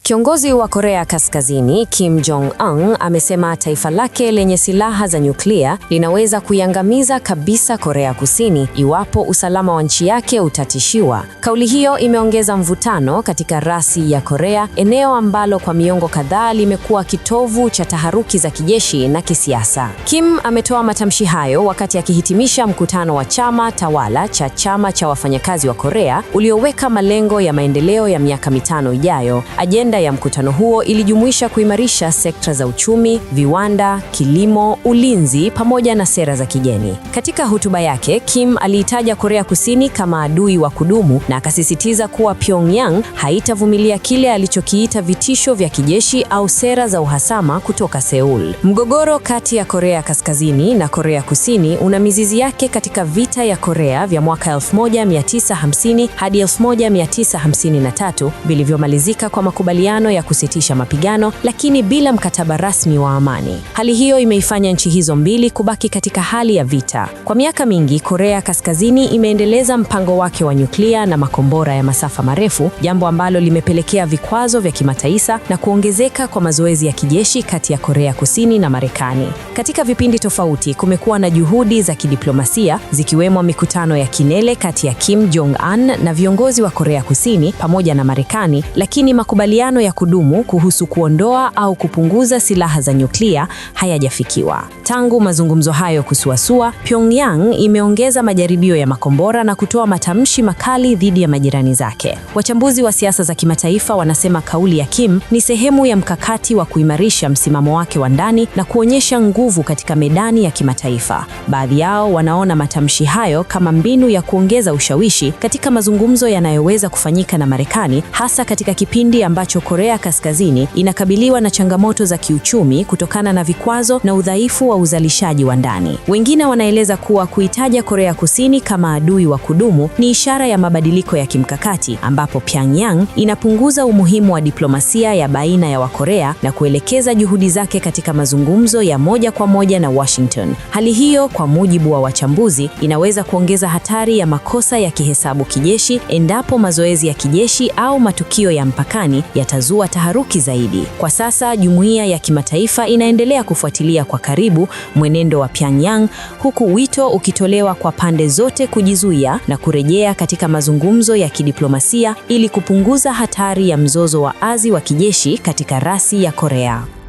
Kiongozi wa Korea Kaskazini, Kim Jong-un, amesema taifa lake lenye silaha za nyuklia linaweza kuiangamiza kabisa Korea Kusini iwapo usalama wa nchi yake utatishiwa. Kauli hiyo imeongeza mvutano katika rasi ya Korea, eneo ambalo kwa miongo kadhaa limekuwa kitovu cha taharuki za kijeshi na kisiasa. Kim ametoa matamshi hayo wakati akihitimisha mkutano wa chama tawala cha Chama cha Wafanyakazi wa Korea ulioweka malengo ya maendeleo ya miaka 5 ijayo. Ajenda ya mkutano huo ilijumuisha kuimarisha sekta za uchumi, viwanda, kilimo, ulinzi pamoja na sera za kigeni. Katika hotuba yake, Kim aliitaja Korea Kusini kama adui wa kudumu na akasisitiza kuwa Pyongyang haitavumilia kile alichokiita vitisho vya kijeshi au sera za uhasama kutoka Seoul. Mgogoro kati ya Korea Kaskazini na Korea Kusini una mizizi yake katika vita ya Korea vya mwaka 1950 hadi 1953 vilivyomalizika kwa makubaliano ya kusitisha mapigano, lakini bila mkataba rasmi wa amani. Hali hiyo imeifanya nchi hizo mbili kubaki katika hali ya vita. Kwa miaka mingi, Korea Kaskazini imeendeleza mpango wake wa nyuklia na makombora ya masafa marefu, jambo ambalo limepelekea vikwazo vya kimataifa na kuongezeka kwa mazoezi ya kijeshi kati ya Korea Kusini na Marekani. Katika vipindi tofauti, kumekuwa na juhudi za kidiplomasia, zikiwemo mikutano ya kilele kati ya Kim Jong-un na viongozi wa Korea Kusini pamoja na Marekani, lakini makubaliano ya kudumu kuhusu kuondoa au kupunguza silaha za nyuklia hayajafikiwa. Tangu mazungumzo hayo kusuasua, Pyongyang imeongeza majaribio ya makombora na kutoa matamshi makali dhidi ya majirani zake. Wachambuzi wa siasa za kimataifa wanasema kauli ya Kim ni sehemu ya mkakati wa kuimarisha msimamo wake wa ndani na kuonyesha nguvu katika medani ya kimataifa. Baadhi yao wanaona matamshi hayo kama mbinu ya kuongeza ushawishi katika mazungumzo yanayoweza kufanyika na Marekani, hasa katika kipindi ambacho Korea Kaskazini inakabiliwa na changamoto za kiuchumi kutokana na vikwazo na udhaifu wa uzalishaji wa ndani. Wengine wanaeleza kuwa kuitaja Korea Kusini kama adui wa kudumu ni ishara ya mabadiliko ya kimkakati, ambapo Pyongyang inapunguza umuhimu wa diplomasia ya baina ya Wakorea na kuelekeza juhudi zake katika mazungumzo ya moja kwa moja na Washington. Hali hiyo, kwa mujibu wa wachambuzi, inaweza kuongeza hatari ya makosa ya kihesabu kijeshi endapo mazoezi ya kijeshi au matukio ya mpakani yatazua taharuki zaidi. Kwa sasa, jumuiya ya kimataifa inaendelea kufuatilia kwa karibu mwenendo wa Pyongyang, huku wito ukitolewa kwa pande zote kujizuia na kurejea katika mazungumzo ya kidiplomasia ili kupunguza hatari ya mzozo wa ardhi wa kijeshi katika rasi ya Korea.